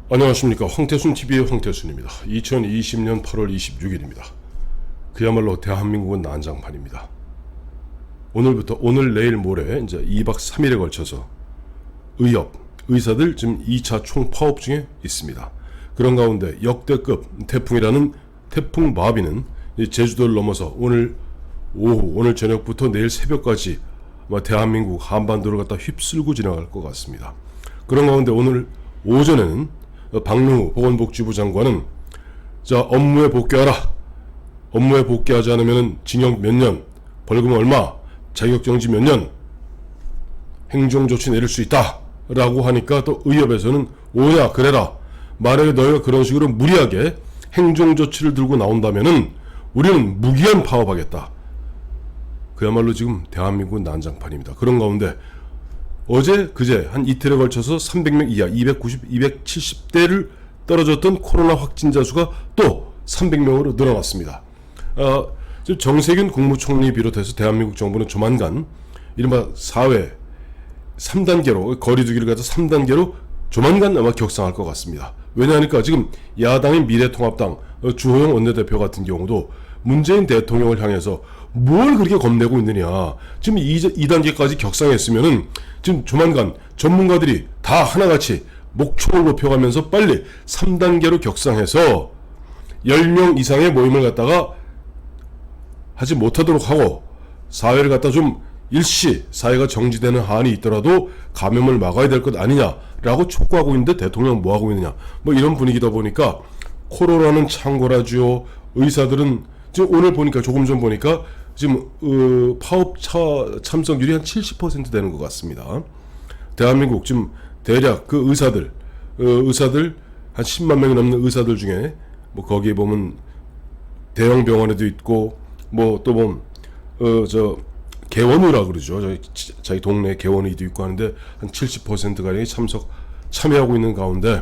안녕하십니까. 황태순TV의 황태순입니다. 2020년 8월 26일입니다. 그야말로 대한민국은 난장판입니다. 오늘부터 오늘 내일 모레 이제 2박 3일에 걸쳐서 의사들 지금 2차 총파업 중에 있습니다. 그런 가운데 역대급 태풍이라는 태풍 마비는 제주도를 넘어서 오늘 오후, 오늘 저녁부터 내일 새벽까지 아마 대한민국 한반도를 갖다 휩쓸고 지나갈 것 같습니다. 그런 가운데 오늘 오전에는 박능후 보건복지부 장관은 자, 업무에 복귀하라. 업무에 복귀하지 않으면 징역 몇 년, 벌금 얼마, 자격정지 몇 년, 행정조치 내릴 수 있다 라고 하니까 또 의협에서는 오냐 그래라. 만약에 너희가 그런 식으로 무리하게 행정조치를 들고 나온다면은 우리는 무기한 파업하겠다. 그야말로 지금 대한민국은 난장판입니다. 그런 가운데 어제 그제 한 이틀에 걸쳐서 300명 이하 290, 270대를 떨어졌던 코로나 확진자 수가 또 300명으로 늘어났습니다. 지금 정세균 국무총리 비롯해서 대한민국 정부는 조만간 이른바 사회 3단계로 거리두기를 가서 3단계로 조만간 아마 격상할 것 같습니다. 왜냐하니까 지금 야당인 미래통합당 주호영 원내대표 같은 경우도 문재인 대통령을 향해서 뭘 그렇게 겁내고 있느냐. 지금 2단계까지 격상했으면은 지금 조만간 전문가들이 다 하나같이 목초를 높여가면서 빨리 3단계로 격상해서 10명 이상의 모임을 갖다가 하지 못하도록 하고 사회를 갖다 좀 일시 사회가 정지되는 한이 있더라도 감염을 막아야 될 것 아니냐라고 촉구하고 있는데 대통령은 뭐 하고 있느냐. 뭐 이런 분위기다 보니까 코로나는 창궐하지요. 의사들은 지금 오늘 보니까 조금 전 보니까 지금 파업 참석률이 한 70% 되는 것 같습니다. 대한민국 지금 대략 그 의사들 한 10만 명이 넘는 의사들 중에 뭐 거기에 보면 대형 병원에도 있고 뭐 또 보면 개원의라 그러죠. 자기 동네 개원의도 있고 하는데 한 70% 가량이 참여하고 있는 가운데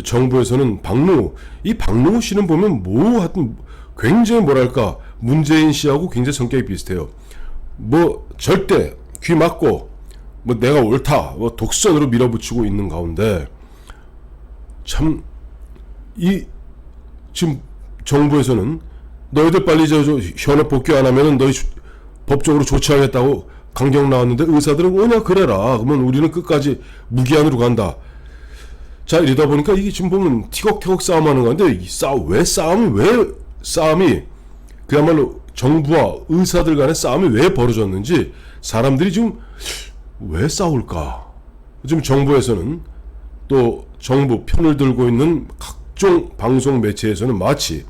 정부에서는 박능후 씨는 보면 뭐 하여튼 굉장히 뭐랄까 문재인 씨하고 굉장히 성격이 비슷해요. 뭐 절대 귀 막고 뭐 내가 옳다 뭐 독선으로 밀어붙이고 있는 가운데 참 이 지금 정부에서는 너희들 빨리 현업 복귀 안 하면은 너희 법적으로 조치하겠다고 강경 나왔는데 의사들은 오냐 그래라. 그러면 우리는 끝까지 무기한으로 간다. 자, 이러다 보니까 이게 지금 보면 티격태격 싸움하는 건데 왜 싸움이 그야말로 정부와 의사들 간의 싸움이 왜 벌어졌는지 사람들이 지금 왜 싸울까? 지금 정부에서는 또 정부 편을 들고 있는 각종 방송 매체에서는 마치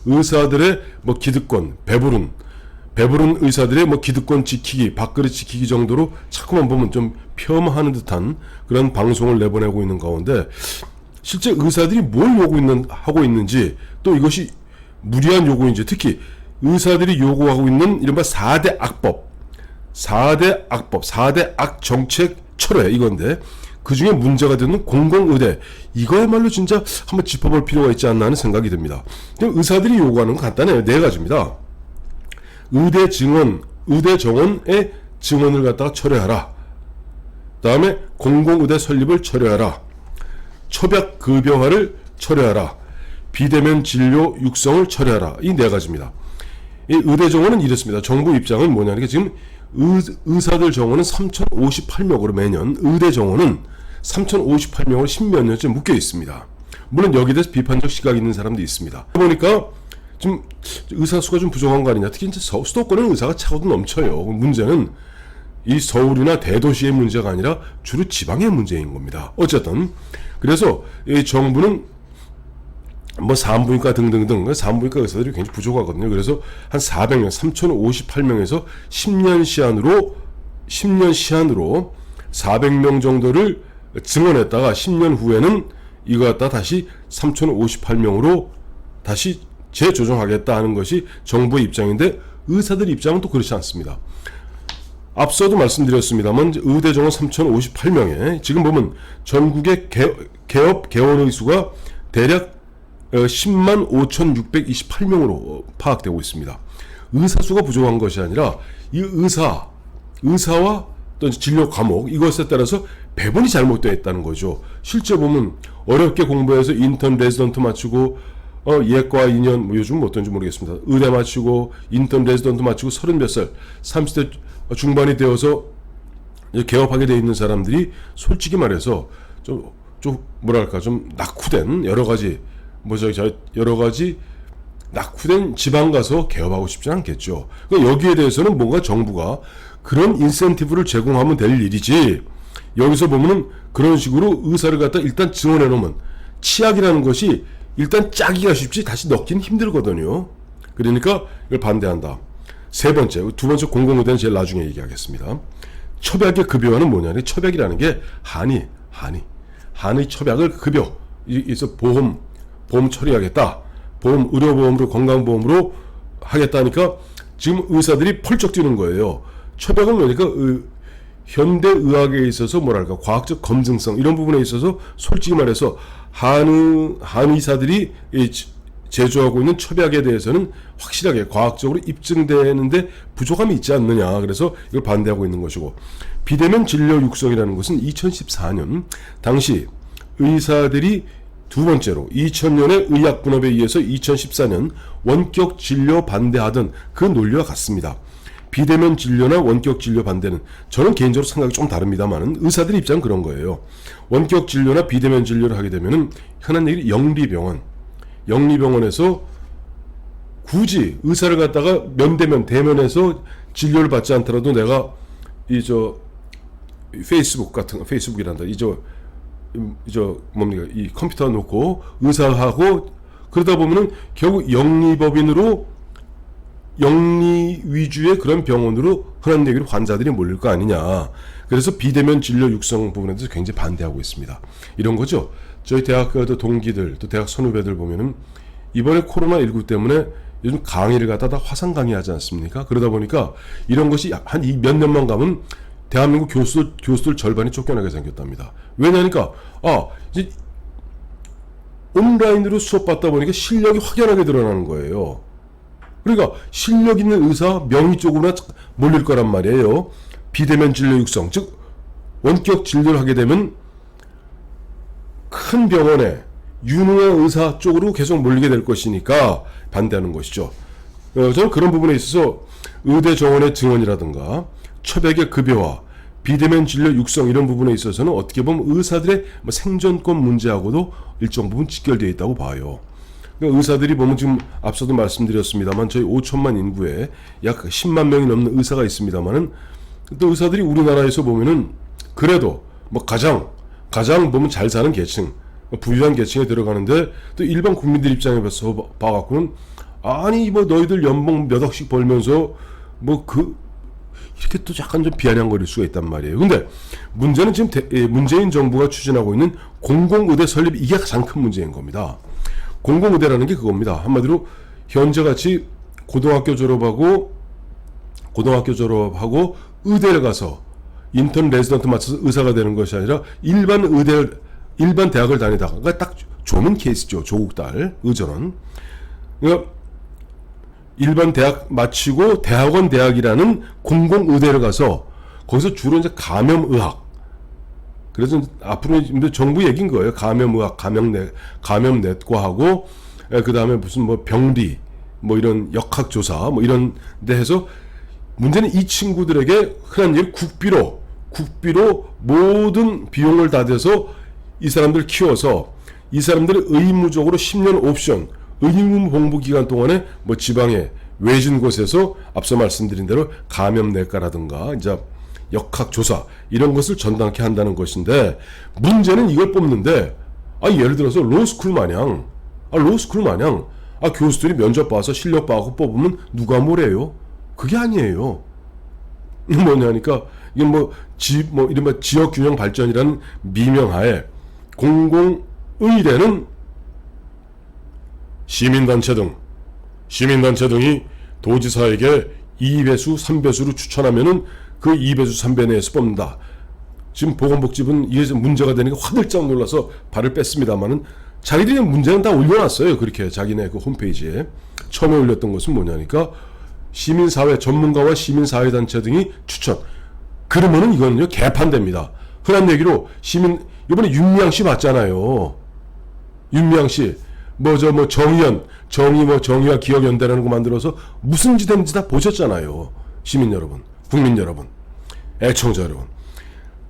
의사들의 뭐 기득권, 배부른 의사들의 뭐 기득권 지키기, 밥그릇 지키기 정도로 자꾸만 보면 좀 폄하하는 듯한 그런 방송을 내보내고 있는 가운데 실제 의사들이 뭘 하고 있는지 또 이것이 무리한 요구인지 특히 의사들이 요구하고 있는 이른바 4대 악법, 4대 악정책 철회 이건데 그 중에 문제가 되는 공공의대 이거야말로 진짜 한번 짚어볼 필요가 있지 않나 하는 생각이 듭니다. 의사들이 요구하는 건 간단해요. 4가지입니다. 의대 정원의 증원을 갖다가 철회하라. 다음에 공공의대 설립을 철회하라. 초벽급여화를 철회하라. 비대면 진료 육성을 철회하라. 이 4가지입니다. 이 의대 정원은 이렇습니다. 정부 입장은 뭐냐니까 지금 의사들 정원은 3,058명으로 매년 의대 정원은 3,058명으로 10몇 년째 묶여 있습니다. 물론 여기에 대해서 비판적 시각이 있는 사람도 있습니다. 보니까 지금 의사 수가 좀 부족한 거 아니냐. 특히 이제 수도권은 의사가 차고도 넘쳐요. 문제는 이 서울이나 대도시의 문제가 아니라 주로 지방의 문제인 겁니다. 어쨌든 그래서 이 정부는 뭐 산부인과 등등등 산부인과 의사들이 굉장히 부족하거든요. 그래서 한 400명, 3,058명에서 10년 시한으로 400명 정도를 증원했다가 10년 후에는 이거 갖다 다시 3,058명으로 다시 재조정하겠다 하는 것이 정부의 입장인데 의사들 입장은 또 그렇지 않습니다. 앞서도 말씀드렸습니다만 의대 정원 3,058명에 지금 보면 전국의 개원의 수가 대략 10만 5,628명으로 파악되고 있습니다. 의사 수가 부족한 것이 아니라 이 의사와 또 진료 과목 이것에 따라서 배분이 잘못되어 있다는 거죠. 실제 보면 어렵게 공부해서 인턴 레지던트 마치고 예과 2년 뭐 요즘 뭐 어떤지 모르겠습니다. 의대 마치고 인턴 레지던트 마치고 30몇 살 30대 중반이 되어서 개업하게 돼 있는 사람들이 솔직히 말해서 좀 뭐랄까 좀 낙후된 여러 가지 낙후된 지방 가서 개업하고 싶지 않겠죠. 그러니까 여기에 대해서는 뭔가 정부가 그런 인센티브를 제공하면 될 일이지, 여기서 보면은 그런 식으로 의사를 갖다 일단 지원해 놓으면 치약이라는 것이 일단 짜기가 쉽지 다시 넣기는 힘들거든요. 그러니까 이걸 반대한다. 두 번째 공공의대는 제일 나중에 얘기하겠습니다. 첩약의 급여화는 뭐냐니, 첩약이라는 게 한의 첩약을 급여 있어 보험 처리하겠다, 의료보험으로 건강보험으로 하겠다니까 지금 의사들이 펄쩍 뛰는 거예요. 첩약은 그러니까 현대의학에 있어서 뭐랄까 과학적 검증성 이런 부분에 있어서 솔직히 말해서 한의사들이 제조하고 있는 첩약에 대해서는 확실하게 과학적으로 입증되는데 부족함이 있지 않느냐, 그래서 이걸 반대하고 있는 것이고, 비대면 진료 육성이라는 것은 2014년 당시 의사들이 두 번째로 2000년에 의학분업에 의해서 2014년 원격 진료 반대하던 그 논리와 같습니다. 비대면 진료나 원격 진료 반대는 저는 개인적으로 생각이 좀 다릅니다만은 의사들 입장은 그런 거예요. 원격 진료나 비대면 진료를 하게 되면은 흔한 얘기 영리병원에서 굳이 의사를 갖다가 대면해서 진료를 받지 않더라도 내가 페이스북이란다. 이 컴퓨터 놓고 의사하고 그러다 보면은 결국 영리 위주의 그런 병원으로 흔한 얘기로 환자들이 몰릴 거 아니냐. 그래서 비대면 진료 육성 부분에 대해서 굉장히 반대하고 있습니다. 이런 거죠. 저희 대학교 동기들 또 대학 선후배들 보면은 이번에 코로나19 때문에 요즘 강의를 갖다 다 화상 강의하지 않습니까? 그러다 보니까 이런 것이 한 몇 년만 가면 대한민국 교수들 절반이 쫓겨나게 생겼답니다. 왜냐니까 이제 온라인으로 수업 받다 보니까 실력이 확연하게 드러나는 거예요. 그러니까 실력 있는 의사 명의 쪽으로나 몰릴 거란 말이에요. 비대면 진료 육성, 즉 원격 진료를 하게 되면 큰 병원에 유능한 의사 쪽으로 계속 몰리게 될 것이니까 반대하는 것이죠. 저는 그런 부분에 있어서 의대 정원의 증원이라든가 첩약의 급여화, 비대면 진료 육성 이런 부분에 있어서는 어떻게 보면 의사들의 생존권 문제하고도 일정 부분 직결되어 있다고 봐요. 그러니까 의사들이 보면 지금 앞서도 말씀드렸습니다만 저희 5천만 인구에 약 10만 명이 넘는 의사가 있습니다만은 또 의사들이 우리나라에서 보면은 그래도 가장 보면 잘 사는 계층, 부유한 계층에 들어가는데 또 일반 국민들 입장에서 봐갖고는 아니 너희들 연봉 몇 억씩 벌면서 이렇게 또 약간 좀 비아냥거릴 수가 있단 말이에요. 근데 문제는 지금 문재인 정부가 추진하고 있는 공공의대 설립, 이게 가장 큰 문제인 겁니다. 공공의대라는 게 그겁니다. 한마디로 현재같이 고등학교 졸업하고 의대를 가서 인턴 레지던트 마쳐서 의사가 되는 것이 아니라 일반 대학을 다니다가, 그러니까 딱 조문 케이스죠. 조국 딸 의전원. 그러니까 일반 대학 마치고 대학이라는 공공의대를 가서 거기서 주로 이제 감염의학, 그래서 앞으로 정부 얘기인 거예요. 감염의학, 감염내과하고 그 다음에 무슨 병리 이런 역학조사 이런 데 해서, 문제는 이 친구들에게 흔한 얘기 국비로 모든 비용을 다 대서 이 사람들 키워서 이 사람들을 의무적으로 10년 옵션 의무 공부 기간 동안에 지방에 외진 곳에서 앞서 말씀드린 대로 감염내과라든가 이제 역학조사 이런 것을 전담케 한다는 것인데, 문제는 이걸 뽑는데 예를 들어서 로스쿨 마냥 교수들이 면접 봐서 실력 봐서 뽑으면 누가 뭐래요? 그게 아니에요. 뭐냐니까 이게 이른바 지역균형 발전이라는 미명하에 공공의대는 시민단체 등이 도지사에게 2배수, 3배수로 추천하면은 그 2배수, 3배 내에서 뽑는다. 지금 보건복지부는 이게 문제가 되니까 화들짝 놀라서 발을 뺐습니다만은 자기들이 문제는 다 올려놨어요. 그렇게 자기네 그 홈페이지에. 처음에 올렸던 것은 뭐냐니까 시민사회 전문가와 시민사회단체 등이 추천. 그러면은 이거는요 개판됩니다. 흔한 얘기로 시민 이번에 윤미향 씨 봤잖아요. 윤미향 씨 뭐 정의연 정의와 기억 연대라는 거 만들어서 무슨 짓 했는지 다 보셨잖아요. 시민 여러분, 국민 여러분, 애청자 여러분.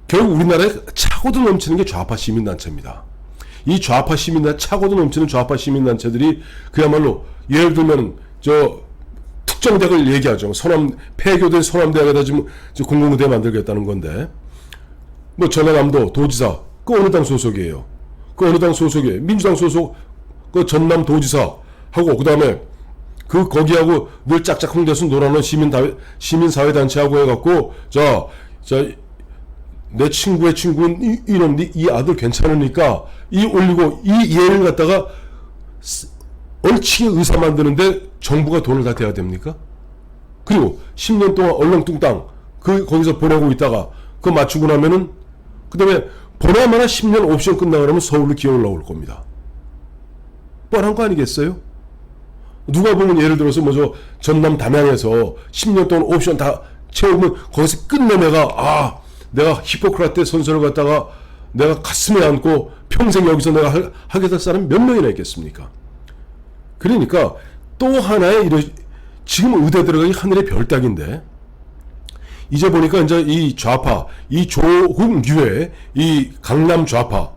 결국 우리나라에 차고도 넘치는 게 좌파 시민단체입니다. 이 좌파 시민단 차고도 넘치는 좌파 시민단체들이 그야말로 예를 들면 특정 대학을 얘기하죠. 폐교된 서남대학에다 지금 공공의대 만들겠다는 건데 뭐 전라남도 도지사 그 어느 당 소속이에요? 그 어느 당 소속이에요? 민주당 소속 그 전남 도지사 하고 그다음에 그 거기하고 늘 짝짝꿍돼서 놀아놓은 시민사회단체하고 해갖고 내 친구의 친구는 이놈 이 아들 괜찮으니까 이 올리고 이 얘를 갖다가 얼치게 의사 만드는데 정부가 돈을 다 대야 됩니까? 그리고 10년 동안 얼렁뚱땅 거기서 보내고 있다가 그거 맞추고 나면은 그 다음에 보나마나 10년 옵션 끝나고 나면 서울로 기어 올라올 겁니다. 뻔한 거 아니겠어요? 누가 보면 예를 들어서 전남 담양에서 10년 동안 옵션 다 채우면 거기서 끝내면 내가 히포크라테 선서를 갖다가 내가 가슴에 안고 평생 여기서 내가 하게 될 사람이 몇 명이나 있겠습니까? 그러니까 또 하나의 지금 의대 들어가기 하늘의 별 따기인데 이제 보니까 이제 이 좌파, 이 조국유의 이 강남 좌파,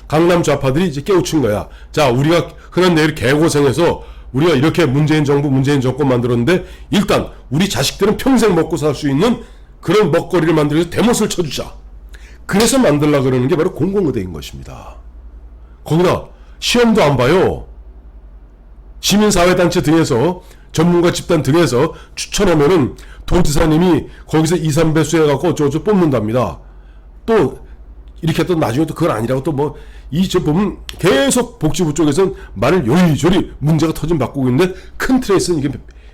강남 좌파들이 이제 깨우친 거야. 자, 우리가 흔한 내일 개고생해서 우리가 이렇게 문재인 정부, 문재인 정권 만들었는데 일단 우리 자식들은 평생 먹고 살 수 있는 그런 먹거리를 만들어서 대못을 쳐주자. 그래서 만들려고 그러는 게 바로 공공의대인 것입니다. 거기다 시험도 안 봐요. 시민사회단체 등에서 전문가 집단 등에서 추천하면은 도지사님이 거기서 2, 3배수 해갖고 어쩌고저쩌고 뽑는답니다. 또 이렇게 또 나중에 또 그건 아니라고 또 보면 계속 복지부 쪽에서는 말을 요리조리 문제가 터진 바꾸고 있는데 큰 틀에서는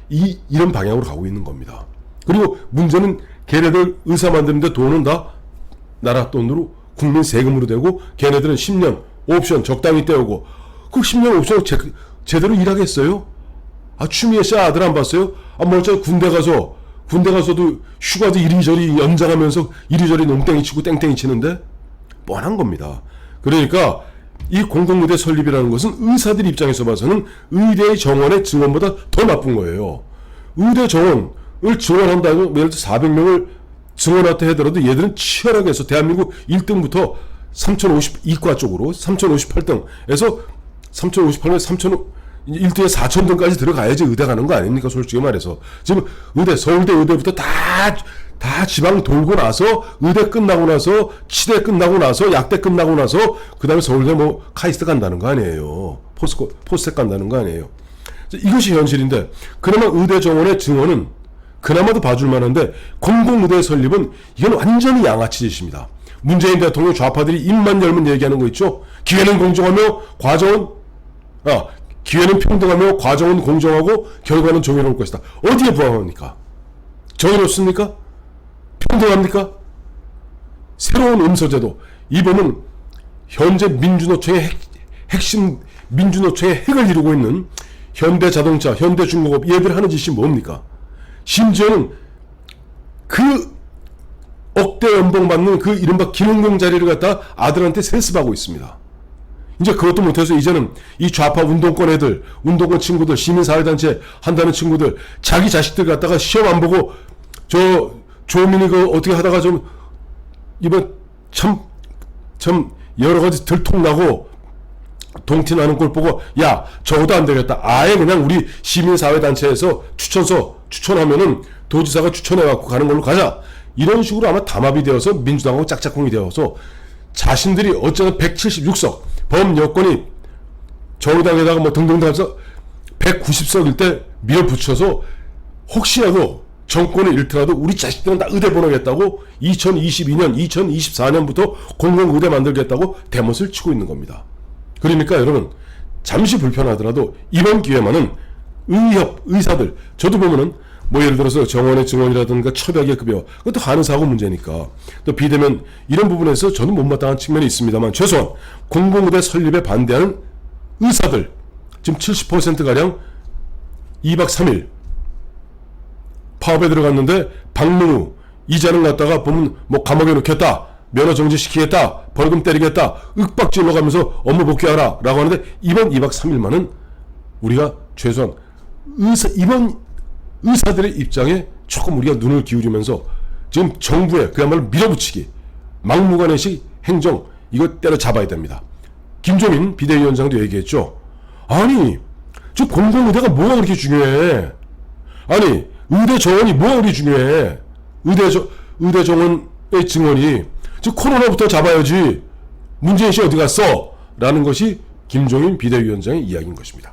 이게 이런 방향으로 가고 있는 겁니다. 그리고 문제는 걔네들 의사 만드는데 돈은 다 나라 돈으로 국민 세금으로 되고 걔네들은 10년 옵션 적당히 떼우고 그 10년 옵션 제대로 일하겠어요? 추미애 씨 아들 안 봤어요? 멀쩡히 군대 가서도 휴가도 이리저리 연장하면서 이리저리 농땡이 치고 땡땡이 치는데 뻔한 겁니다. 그러니까 이 공공의대 설립이라는 것은 의사들 입장에서 봐서는 의대의 정원의 증원보다 더 나쁜 거예요. 의대 정원을 증원한다고 예를 들어 400명을 증원한다 하더라도 얘들은 치열하게 해서 대한민국 1등부터 3050 이과 쪽으로 3058등에서 3058명 1등에 4000등까지 들어가야지 의대 가는 거 아닙니까? 솔직히 말해서 지금 서울대 의대부터 다 지방 돌고 나서 의대 끝나고 나서 치대 끝나고 나서 약대 끝나고 나서 그 다음에 서울대 카이스트 간다는 거 아니에요. 포스텍 간다는 거 아니에요. 이것이 현실인데 그나마 의대 정원의 증원은 그나마도 봐줄 만한데 공공의대 설립은 이건 완전히 양아치 짓입니다. 문재인 대통령 좌파들이 입만 열면 얘기하는 거 있죠. 기회는 공정하며 기회는 평등하며 과정은 공정하고 결과는 정의로울 것이다. 어디에 부합합니까? 정의롭습니까? 평등합니까? 새로운 음서제도 이번은 현재 민주노총의 핵심 민주노총의 핵을 이루고 있는 현대자동차, 현대중공업 얘들 하는 짓이 뭡니까? 심지어는 그 억대 연봉 받는 그 이른바 기능공 자리를 갖다 아들한테 세습하고 있습니다. 이제 그것도 못해서 이제는 이 좌파 운동권 애들, 운동권 친구들, 시민사회단체 한다는 친구들 자기 자식들 갖다가 시험 안 보고 조민이 어떻게 하다가 이번 참 여러 가지 들통나고 동티나는 걸 보고 저거도 안 되겠다. 아예 그냥 우리 시민사회단체에서 추천하면은 도지사가 추천해갖고 가는 걸로 가자. 이런 식으로 아마 담합이 되어서 민주당하고 짝짝꿍이 되어서 자신들이 어쩌면 176석 범여권이 정의당에다가 등등 해서 190석일 때 밀어붙여서 혹시라도 정권을 잃더라도 우리 자식들은 다 의대 보내겠다고 2022년, 2024년부터 공공의대 만들겠다고 대못을 치고 있는 겁니다. 그러니까 여러분 잠시 불편하더라도 이번 기회만은 의사들 저도 보면은 예를 들어서 정원의 증원이라든가 처박의 급여 그것도 간호사하고 문제니까 또 비대면 이런 부분에서 저는 못마땅한 측면이 있습니다만 최소한 공공의대 설립에 반대하는 의사들 지금 70%가량 2박 3일 파업에 들어갔는데 박문우 이자는 갖다가 보면 뭐 감옥에 넣겠다, 면허 정지시키겠다, 벌금 때리겠다, 윽박질러 가면서 업무 복귀하라 라고 하는데, 이번 2박 3일만은 우리가 최소한 이번 의사들의 입장에 조금 우리가 눈을 기울이면서 지금 정부의 그야말로 밀어붙이기, 막무가내식 행정, 이거 때려잡아야 됩니다. 김종인 비대위원장도 얘기했죠. 아니, 저 공공의대가 뭐가 그렇게 중요해? 아니, 의대 정원이 뭐가 그렇게 중요해? 의대 정원의 증원이 저 코로나부터 잡아야지. 문재인 씨 어디 갔어? 라는 것이 김종인 비대위원장의 이야기인 것입니다.